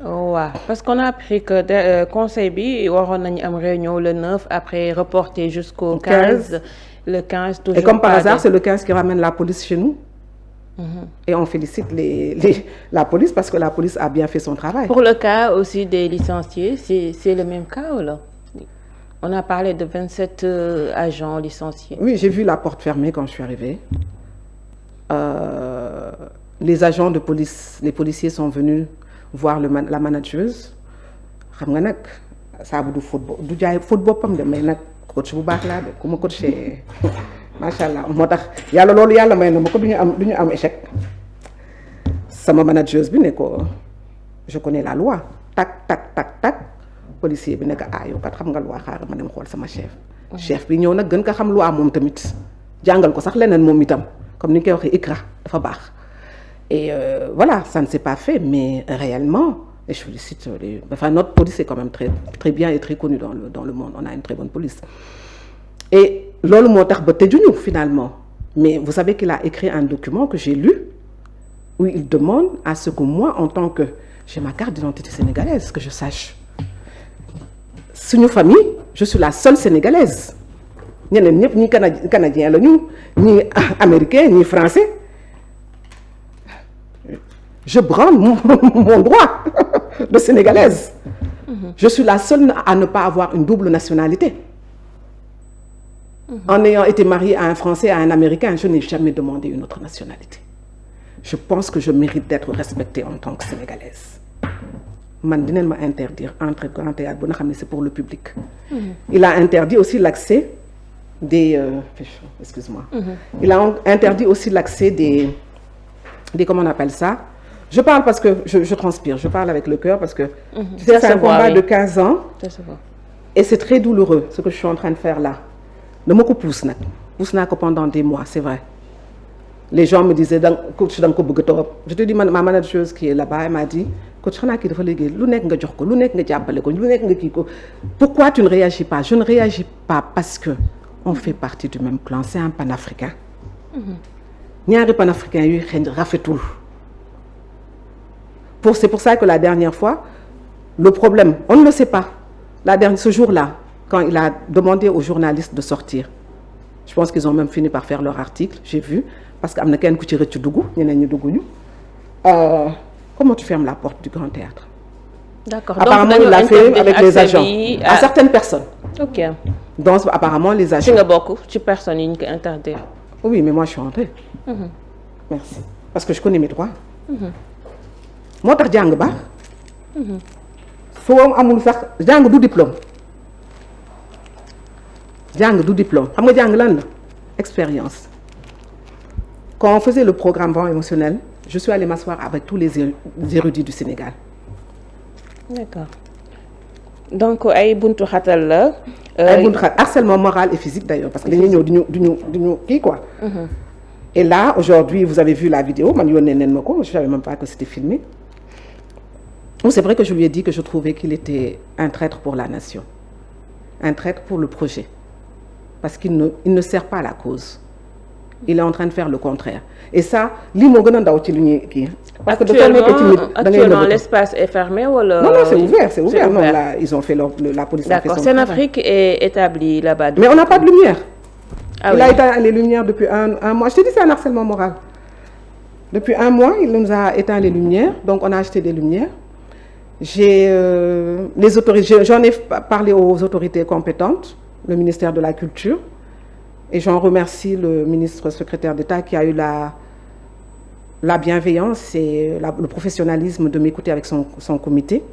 Oh, ouais. Parce qu'on a appris que conseil bi waroon nañu am réunion le 9 après reporté jusqu'au 15. Le 15 toujours. Et comme par hasard, c'est le 15 qui ramène la police chez nous. Et on félicite la police parce que la police a bien fait son travail. Pour le cas aussi des licenciés, c'est le même cas ou là? On a parlé de 27 agents licenciés. Oui, j'ai vu la porte fermée quand je suis arrivée. Les agents de police, les policiers sont venus voir la manageuse xam nga nag saabu du foot boppam de mais nag coach bu baax laa de ku ma coaché macha allah moo tax yàlla loolu yàlla may na ma ko du ñu am échec sama manageuse bi ne ko je connais la loi tac tac tac tac policier bi nekk yow kat xam nga loi xaaral ma dem xool sama chef. chef bi ñëw nag gën ko xam loi moom tamit jàngal ko sax leneen moom itam comme ni ñu koy waxee ICRA dafa baax. Et voilà, ça ne s'est pas fait, mais réellement, et je félicite enfin notre police est quand même très, très bien et très connue dans le monde. On a une très bonne police. Et loolu moo tax ba tëjuñu finalement. Mais vous savez qu'il a écrit un document que j'ai lu où il demande à ce que moi, en tant que j'ai ma carte d'identité sénégalaise, que je sache. Suñu famille, je suis la seule sénégalaise. ñeneen ñëpp ñi canadien la ñu ñi américain ñi français. Je brande mon droit de sénégalaise. Je suis la seule à ne pas avoir une double nationalité. En ayant été mariée à un Français et à un Américain, je n'ai jamais demandé une autre nationalité. Je pense que je mérite d'être respectée en tant que sénégalaise. Man dinañ ma interdire entrer Grand Théâtre bu nga xam ne c'est pour le public. Il a interdit aussi l'accès des excuse-moi. Il a interdit aussi l'accès des comment on appelle ça? Je parle parce que je transpire, je parle avec le cœur parce que tu sais, c'est un combat de 15 ans et c'est très douloureux ce que je suis en train de faire là. Dama ko pousse naa ko pendant des mois, c'est vrai. Les gens me disaient coach da nga ko bëgg torop. Je te dis ma manageuse qui est là-bas, elle m'a dit coach xanaa kii dafa liggéey lu nekk nga jox ko lu nekk nga jàppale ko lu nekk nga kii ko. Pourquoi tu ne réagis pas? Je ne réagis pas parce que on fait partie du même clan, c'est un panafricain. ñaari panafricains yuy xeeñ rafetul. C'est pour ça que la dernière fois, le problème, on ne le sait pas. Ce jour-là, quand il a demandé aux journalistes de sortir, je pense qu'ils ont même fini par faire leur article, j'ai vu, parce qu'il y a quelqu'un qui tire du goût, comment tu fermes la porte du Grand Théâtre? D'accord. Apparemment, il l'a fait avec les agents, à certaines personnes. Ok. Donc, apparemment, les agents. Tu as beaucoup de personnes qui interdisent. Oui, mais moi, je suis entrée. Merci. Parce que je connais mes droits. moo tax jàng baax soo amul sax jàng du diplôme xam nga jàng lan la expérience. Quand on faisait le programme vent émotionnel, je suis allée m'asseoir avec tous les érudits du Sénégal. D'accord. Donc ay buntu xatal la. ay buntu xatal harcèlement moral et physique d'ailleurs parce que dañuy ñëw duñu kii quoi. Et là aujourd'hui vous avez vu la vidéo man yónnee neen ma ko je savais même pas que c'était filmé. C'est vrai que je lui ai dit que je trouvais qu'il était un traître pour la nation, un traître pour le projet, parce qu'il ne sert pas à la cause. Il est en train de faire le contraire. Et ça, lii moo gën a ndaw ci lu ñuy kii. Parce que actuellement l'espace est fermé wala. Non, c'est ouvert. Non, là, ils ont fait la police a fait son travail. D'accord, Senafrique est établi là-bas. Mais on n'a pas de lumière. Ah, il a éteint les lumières depuis un mois. Je te dis, c'est un harcèlement moral. Depuis un mois, il nous a éteint les lumières, donc on a acheté des lumières. J'en ai parlé aux autorités compétentes, le ministère de la Culture, et j'en remercie le ministre secrétaire d'État qui a eu la bienveillance et le professionnalisme de m'écouter avec son comité.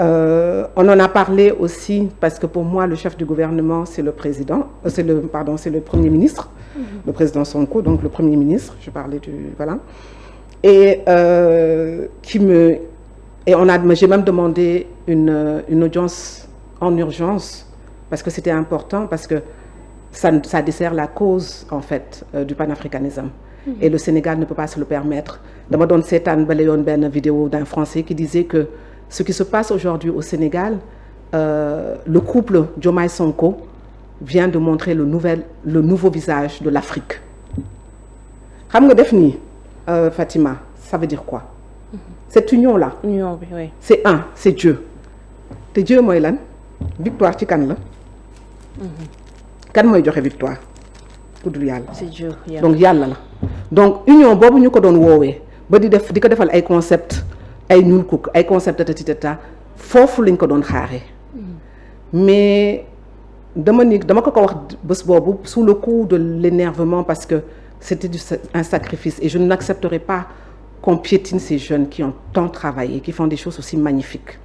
On en a parlé aussi parce que pour moi le chef du gouvernement c'est le président, c'est le premier ministre, le président Sonko, donc le premier ministre. Je parlais voilà, et j'ai même demandé une audience en urgence parce que c'était important, parce que ça dessert la cause en fait du panafricanisme. Et le Sénégal ne peut pas se le permettre. Dama doon seetaan ba yoon benn vidéo d'un Français qui disait que ce qui se passe aujourd'hui au Sénégal, le couple Diomaye Sonko vient de montrer le nouveau visage de l'Afrique. Xam nga def nii Fatima, ça veut dire quoi? Cette union-là, oui. c'est Dieu. te Dieu mooy lan? Victoire ci kan la? Kan mooy joxe victoire? Ku dul yàlla. C'est Dieu. Donc yàlla la. Donc union boobu ñu ko doon woowee ba di ko defal ay concept ay ñuul kuk ay concept tata foofu lañ ko doon xaaree. Mais dama ko wax bés boobu sous le coup de l'énervement parce que c'était un sacrifice et je n'accepterai pas qu'on piétine ces jeunes qui ont tant travaillé, qui font des choses aussi magnifiques.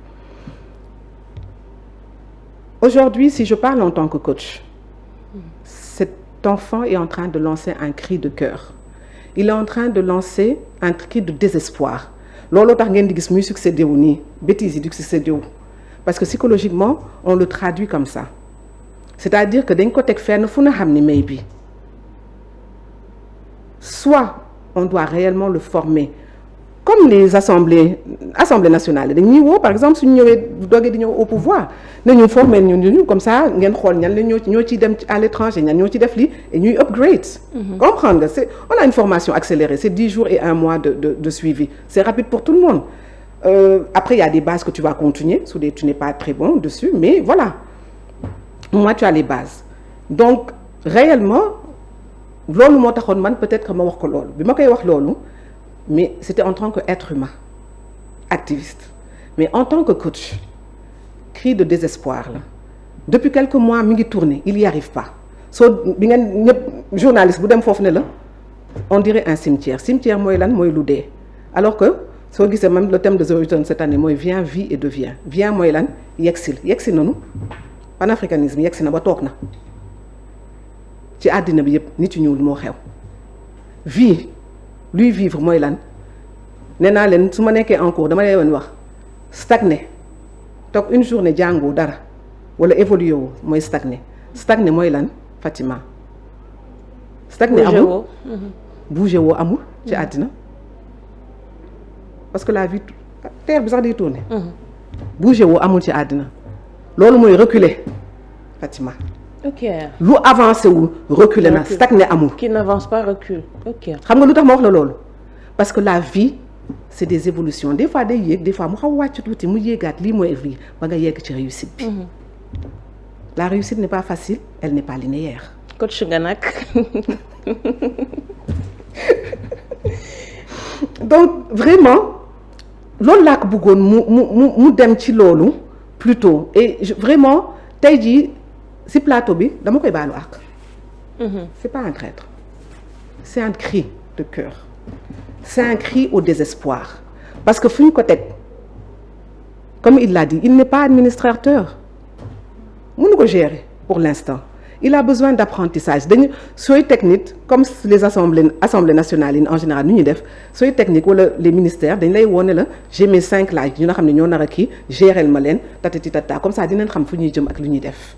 Aujourd'hui, si je parle en tant que coach, cet enfant est en train de lancer un cri de cœur. Il est en train de lancer un cri de désespoir. Looloo tax ngeen di gis muy succédé wu nii bêtises yi di succédé wu parce que psychologiquement on le traduit comme ça c'est-à-dire que dañ ko teg fenn fu na xam ni may bi soit on doit réellement le former comme les assemblées nationales dañuy woo par exemple suñu ñëwee doogee di ñëw au pouvoir nañu former ñu comme ça ngeen xool ñan la ñoo ciy dem à l'étranger ñan ñoo ci def lii et ñuy upgrade comprendre nga on a une formation accélérée c'est 10 jours et 1 mois de suivi c'est rapide pour tout le monde après il y a des bases que tu vas continuer su dee tu n'es pas très bon dessus mais voilà moi tu as les bases donc réellement loolu moo taxoon man peut-être que ma wax ko loolu bi ma koy wax loolu mais c'était en tant qu'être humain activiste mais en tant que coach cri de désespoir la depuis quelques mois mi ngi tourner il y arrive pas soo bi ngeen ñëpp journaliste bu dem foofu ne la on dirait un cimetière mooy lan mooy lu dee alors que soo gisee même le thème de The Return cette année mooy viens vis et deviens viens mooy lan yegsi nanu panafricanisme yegsi na ba toog na ci àddina bi yëpp nit yu ñuul moo xew vie luy vivre mooy lan nee naa leen su ma nekkee en cours dama lay woon wax stagner toog une journée jàngoo dara wala évoluer woo mooy stagner mooy lan Fatima stagner amul bouger woo amul ci àddina parce que la vie terre bi sax day tourner bouger woo amul ci àddina loolu mooy reculer Fatima ok lu avancé wul reculer na stagné amul. qui n'avance pas recule ok. xam nga lu tax ma wax la loolu parce que la vie c'est des évolutions des fois day yéeg des fois mu xaw wàcc tuuti mu yéegaat lii mooy vie ba nga yegg ci réussite bi. La réussite n'est pas facile elle n'est pas linéaire. coach nga nag. donc vraiment loolu laa ko bëggoon mu dem ci loolu plutôt et vraiment tey jii. si plateau bi dama koy baalu àq. C'est pas un traître c'est un cri de cœur c'est un cri au désespoir parce que fu ñu ko teg comme il l'a dit il n'est pas administrateur mënu ko gérer pour l'instant il a besoin d'apprentissage dañu sooy technique comme les assemblées nationales yi en général nu ñuy def sooy technique wala les ministères dañ lay wone la j'ai mes 5 laaj ñu nga xam ne ñoo nar a kii gérel ma leen tatati tata comme ça dinañ xam fu ñuy jëm ak lu ñuy def.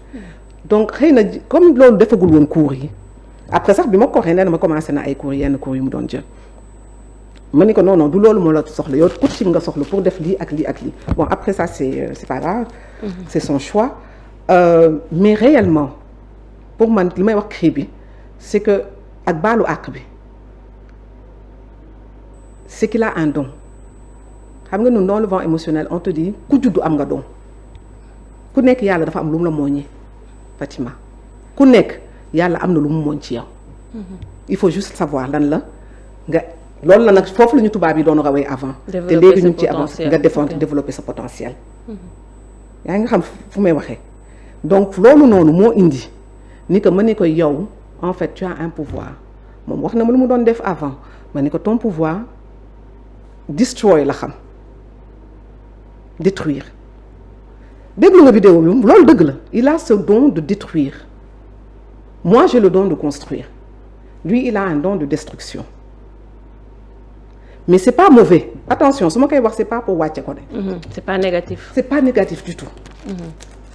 donc xëy na comme loolu defagul woon cours yi après sax bi ma ko waxee nee na ma commencé na ay cours yenn cours yu mu doon jël ma ni ko non du loolu moo la soxla yow coaching nga soxla pour def lii ak lii ak lii bon après ça c'est pas grave. C'est son choix mais réellement pour man li may wax cri bi c'est que ak baalu àq bi c'est qu'il a un don xam nga ñun dans le vent émotionnel on te dit ku juddu am nga don ku nekk yàlla dafa am lu mu la mooñee Fatima ku nekk yàlla am na lu mu mooñ ci yow. Il faut juste savoir lan la nga loolu la nag foofu la ñu tubaab yi doon rawee avant. te léegi ñu ngi ci avancé nga développer sa potentiel. yaa ngi xam fu may waxee donc loolu noonu moo indi ni que ma ni ko yow en fait tu as un pouvoir moom wax na ma lu mu doon def avant ma ni ko ton pouvoir destroy la xam détruire. déglu nga vidéo bi loolu dëgg la il a ce don de détruire moi j'ai le don de construire lui il a un don de destruction mais c'est pas mauvais attention su ma koy wax c'est pas pour wàcce ko de. c'est pas négatif. c'est pas négatif du tout.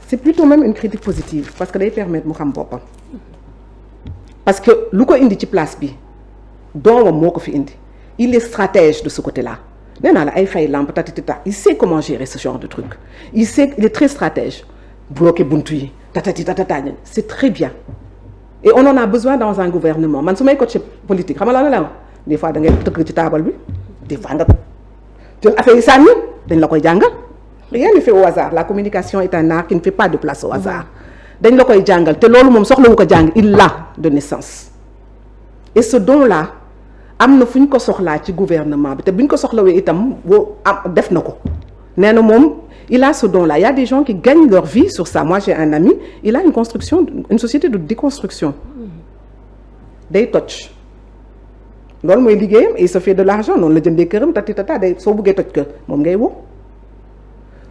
C'est plutôt même une critique positive parce que day permettre mu xam boppam parce que lu ko indi ci place bi doomam moo ko fi indi il est stratège de ce côté-là. nee naa la ay fay lampe tatatata il sait comment gérer ce genre de truc il est très stratège bloquer buntu yi tatati tatata c'est très bien et on en a besoin dans un gouvernement man su may coach politique xam nga la la des fois da ngay tëgg ci taabal bi des fois nga jël affaire yi sànni dañ la koy jàngal rien ne fait au hasard la communication est un art qui ne fait pas de place au hasard dañ la koy jàngal te loolu moom soxlawu ko jàng il l'a de naissance et ce don là am na fu ñu ko soxlaa ci gouvernement bi te bu ñu ko soxlawee itam boo am def na ko nee na moom il a ce don là il y a des gens qui gagnent leur vie sur ça moi j'ai un ami il a une société de déconstruction day toj loolu mooy liggéeyam et il se fait de l'argent noonu la jëndee këram tata day soo bëggee toj kër moom ngay woo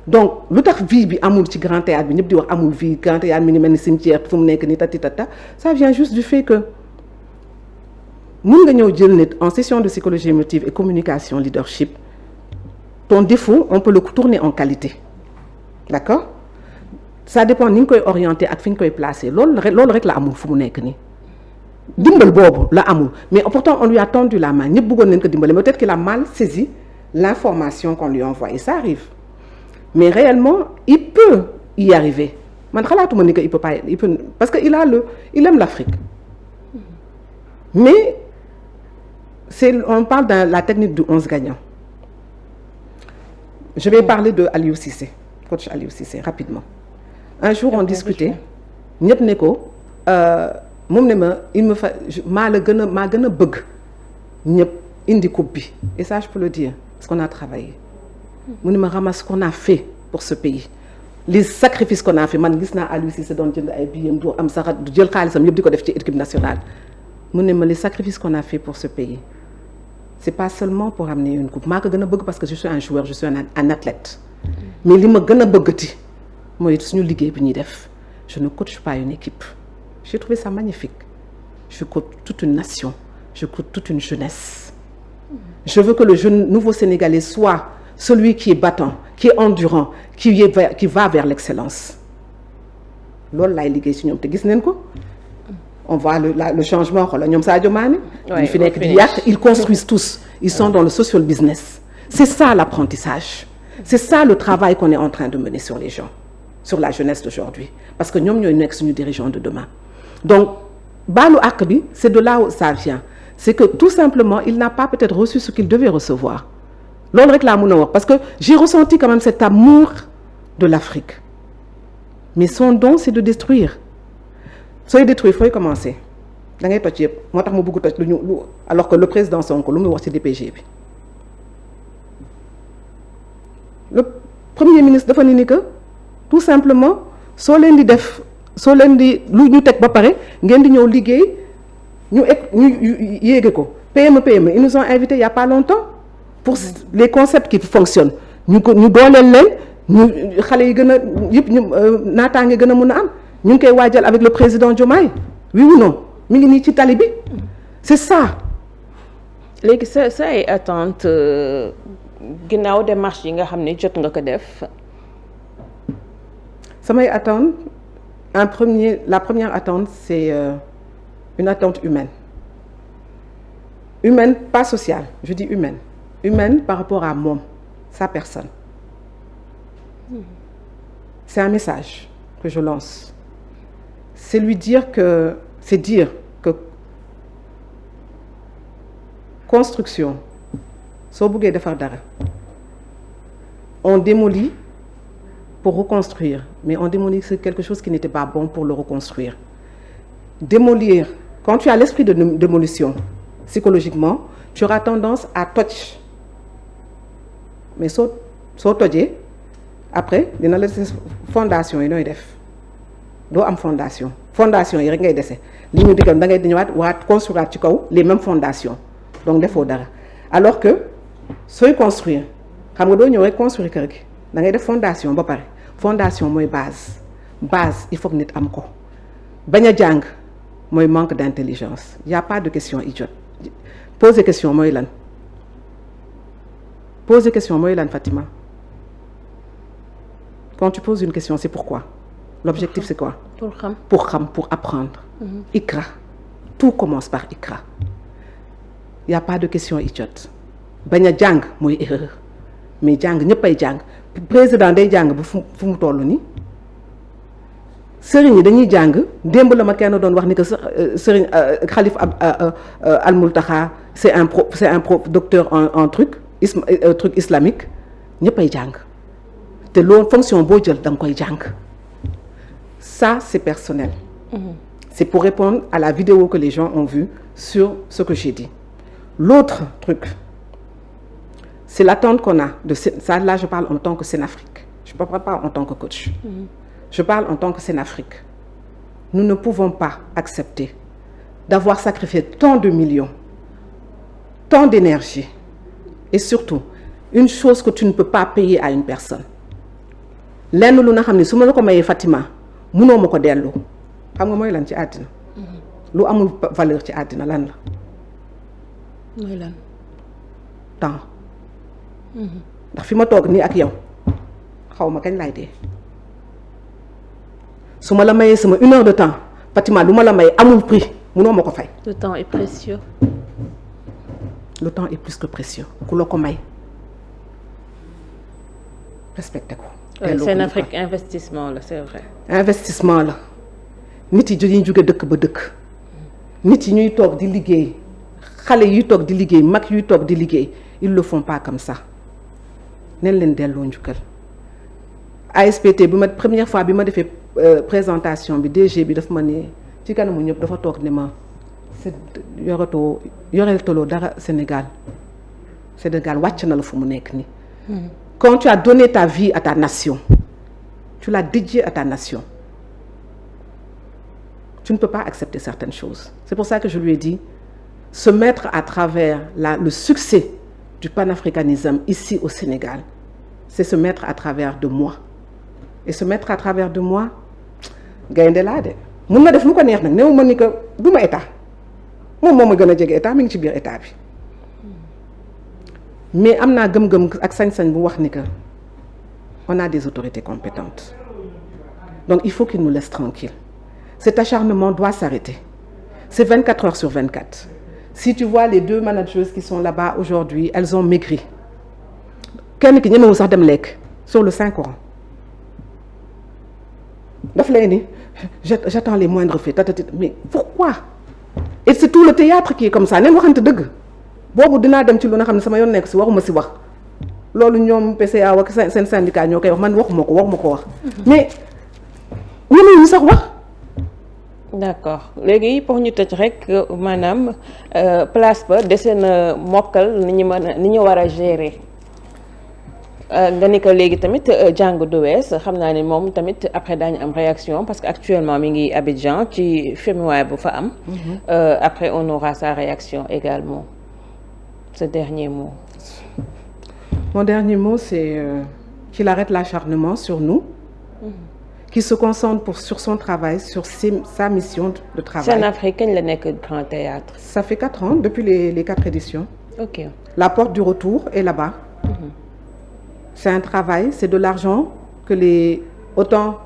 donc lu tax vie bi amul ci grand théâtre bi ñëpp di wax amul vie grand théâtre mi ngi mel ni cimetière fu mu nekk ni tata ça vient juste du fait que mun nga ñëw jël nit en session de psychologie émotive et communication leadership ton défaut on peut le tourner en qualité d'accord ça dépend ni nga koy orienter ak fi nga koy placer loolu rek la amul fu mu nekk nii dimbal boobu la amul mais pourtant on lui a tendu la main ñëpp bëggoon nañ ko dimbale mais peut-être qu'il a mal saisi l'information qu'on lui envoie et ça arrive mais réellement il peut y arriver man xalaatuma ni que il peut parce que il aime l'Afrique mais on parle de la technique du 11 gagnant je vais parler de Aliou Cissé coach Aliou Cissé rapidement un jour on discutait ñëpp ne ko moom ne ma maa gën a bëgg ñëpp indi coupe bi et ça je peux le dire parce qu'on a travaillé mu ne ma ramasse ce qu'on a fait pour ce pays les sacrifices qu'on a fait man gis naa Aliou Cissé doon jënd ay billets du am sax du jël xaalisam yëpp di ko def ci équipe nationale mu ne ma les sacrifices qu'on a fait pour ce pays c'est pas seulement pour amener une coupe maa ko gën a bëgg parce que je suis un joueur je suis un athlète mais li ma gën a bëggati mooy suñu liggéey bi ñuy def je ne coach pas une équipe j'ai trouvé ça magnifique je coach toute une nation je coach toute une jeunesse je veux que le jeune nouveau Sénégalais soit celui qui est battant qui est endurant qui va vers l'excellence loolu laay liggéey ci ñoom te gis neen ko on voit le changement xoolal ñoom Sadio Mané ñu fi nekk di yàq ils construisent tous ils sont dans le social business c'est ça l'apprentissage c'est ça le travail qu'on est en train de mener sur les gens sur la jeunesse d'aujourd'hui parce que ñoom ñooy nekk suñu dirigeants de demain donc baalu àq bi c'est de là où ça vient c'est que tout simplement il n'a pas peut-être reçu ce qu'il devait recevoir loolu rek laa mën a wax parce que j'ai ressenti quand même cet amour de l'Afrique mais son don c'est de détruire sooy détruire fooy commencer da ngay toj yëpp moo tax mu bëgg toj lu alors que le président Sonko lu muy wax ci DPG bi le premier ministre dafa ni que tout simplement soo leen di lu ñu teg ba pare ngeen di ñëw liggéey ñu yéege ko PME ils nous ont invités il y a pas longtemps pour les concepts qui fonctionnent ñu dooleel leen ñu xale yi gën a yëpp ñu naataange gën a mun a am ñu ngi koy waajal avec le président Diomaye oui ou non mi ngi nii ci tali bi c'est ça. léegi sa ay attente ginnaaw démarche yi nga xam ne jot nga ko def. samay attente la première attente c'est une attente humaine pas sociale je dis humaine par rapport à moom sa personne c'est un message que je lance c'est dire que construction soo bëggee defar dara on démolit pour reconstruire mais on démolit c'est quelque chose qui n'était pas bon pour le reconstruire démolir quand tu as l'esprit de démolition psychologiquement tu auras tendance à toj mais soo tojee après dina la des fondation yi nooy def doo am fondation yi rek ngay dese li ñu digal da ngay ñëwaat construire ci kaw les mêmes fondations donc defoo dara alors que sooy construire xam nga doo ñëw rek construire kër gi da ngay def fondation ba pare fondation mooy base il faut que nit am ko bañ a jàng mooy manque d'intelligence il y a pas de question idiote poser question mooy lan Fatima quand tu poses une question c'est pourquoi l'objectif c'est quoi pour apprendre Iqra tout commence par Iqra il y a pas de question idiote bañ a jàng mooy erreur mais jàng ñëppay jàng président day jàng ba fu mu toll nii sëriñ yi dañuy jàng démb la ma kenn doon wax ni que sëriñ Khalifa Al Mountakha c'est un docteur en truc islamique ñëppay jàng te loolu fonction boo jël da nga koy jàng ça c'est personnel. C'est pour répondre à la vidéo que les gens ont vue sur ce que j'ai dit. L'autre truc, c'est l'attente qu'on a de ça. Là, je parle en tant que Sénafrique. Je ne parle pas en tant que coach. Je parle en tant que Sénafrique. Nous ne pouvons pas accepter d'avoir sacrifié tant de millions, tant d'énergie, et surtout une chose que tu ne peux pas payer à une personne. lenn lu nga xam ne su ma la ko mayee Fatima munoo ma ko delloo xam nga mooy lan ci àddina lu amul valeur ci àddina lan la mooy lan temps ndax fi ma toog nii ak yow xaw ma kañ laay dee su ma la mayee sama 1 heure de temps Fatima lu ma la may amul prix munoo ma ko fay. Le temps est précieux. Le temps est plus que précieux ku la ko may respecté ko. Senafrique investissement la c'est vrai. investissement la nit yi dañuy jóge dëkk ba dëkk nit yi ñuy toog di liggéey xale yuy toog di liggéey mag yuy toog di liggéey ils le font pas comme ça nen leen delloo njukkal. ASPT bi ma première fois bi ma defee présentation bi DG bi daf ma ne ci kanamu ñëpp dafa toog ne ma c'est yoreeltaloo dara Sénégal wàcc na la fu mu nekk nii. Quand tu as donné ta vie à ta nation tu l'as dédiée à ta nation tu ne peux pas accepter certaines choses. C'est pour ça que je lui ai dit se mettre à travers le succès du panafricanisme ici au Sénégal, c'est se mettre à travers de moi. Et se mettre à travers de moi gaynde laa de mun na def lu ko neex nag néew ma ni que du ma état moom moo ma gën a jege état mi ngi ci biir état bi mais am naa gëm-gëm ak sañ-sañ bu wax ni que on a des autorités compétentes donc il faut qu'ils nous laissent tranquilles. Cet acharnement doit s'arrêter. C'est 24 heures sur 24. Si tu vois les 2 managers qui sont là-bas aujourd'hui, elles ont maigri. Kenn ki ñemewul sax dem lekk sur le Saint-Coran. daf lay ni j'attends les moindres faits mais pourquoi? Et c'est tout le théâtre qui est comme ça neen waxante dëgg boobu dinaa dem ci lu nga xam ne sama yoon nekk si waxuma si wax loolu ñoom PCA ak seen syndicat ñoo koy wax man waxuma ko wax mais ñemewuñu sax wax. D'accord léegi pour ñu tëj rek maanaam place ba dese na mokkal ni ñu war a gérer nga ni ko léegi tamit jàng du wees xam naa ne moom tamit après daañu am réaction parce que actuellement mi ngi Abidjan ci FEMIWA bu fa am. Après on aura sa réaction également. Ce dernier mot. Mon dernier mot c'est qu'il arrête l'acharnement sur nous. Qui se concentre sur son travail, sur sa mission de travail. Senafrique kañ la nekk Grand Théâtre. Ça fait 4 ans depuis les 4 éditions. Ok. La porte du retour est là-bas. C'est un travail, c'est de l'argent que autant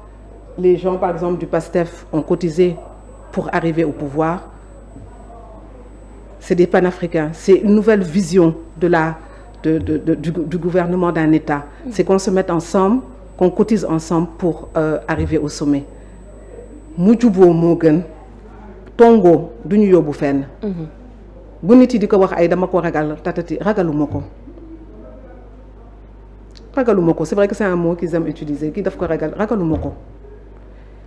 les gens par exemple du PASTEF ont cotisé pour arriver au pouvoir. C'est des panafricains, c'est une nouvelle vision du gouvernement d'un État. C'est qu'on se mette ensemble, qu'on cotise ensemble pour arriver au sommet. mu juboo moo gën tongoo du ñu yóbbu fenn. bu nit yi di ko wax ay dama ko ragal tatati ragaluma ko. C'est vrai que c'est un mot qu'ils aiment utiliser kii daf ko ragaluma ko.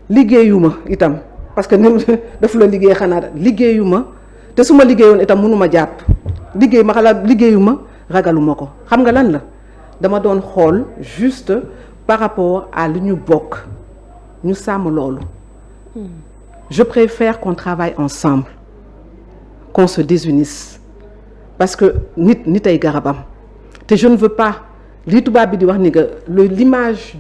liggéeyuma itam parce que ni daf la liggéey xanaa liggéeyuma te su ma liggéeyoon itam mënuma jàpp liggéeyuma ragaluma ko xam nga lan la dama doon xool juste par rapport à li ñu bokk ñu sàmm loolu. Je préfère qu'on travaille ensemble qu'on se désunisse parce que nit ay garabam te je ne veux pas li tubaab bi di wax ni que l'image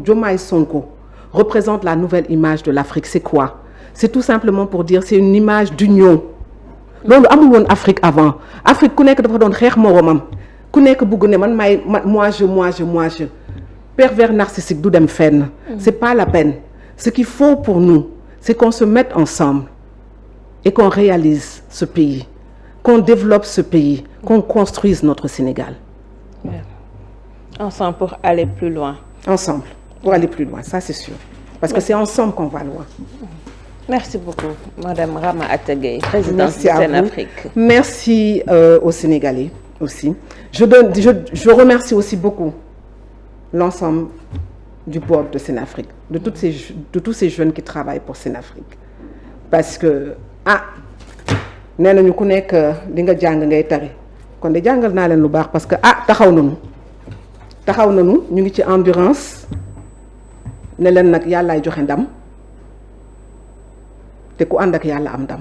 Diomaye Sonko représente la nouvelle image de l'Afrique. C'est quoi? C'est tout simplement pour dire c'est une image d'union. loolu amul woon Afrique avant Afrique ku nekk dafa doon xeex moromam ku nekk bugg ne man moi je pervers narcissique du dem fenn. C'est pas la peine. Ce qu'il faut pour nous c'est qu'on se mette ensemble et qu'on réalise ce pays, qu'on développe ce pays, qu'on construise notre Sénégal. Ouais. Ensemble pour aller plus loin. Ensemble pour aller plus loin, ça c'est sûr. Parce que c'est ensemble qu'on va loin. Merci beaucoup, Madame Rama Atta Gueye, présidente de Senafrique. Merci aux Sénégalais aussi. Je remercie aussi beaucoup l'ensemble du board de Senafrique, de tous ces jeunes qui travaillent pour Senafrique. Parce que nee nañu ku nekk li nga jàng ngay tari kon de jàngal naa leen lu baax parce que taxaw nañu ñu ngi ci endurance ne leen nag yàllaay joxe ndam te ku ànd ak yàlla am ndam.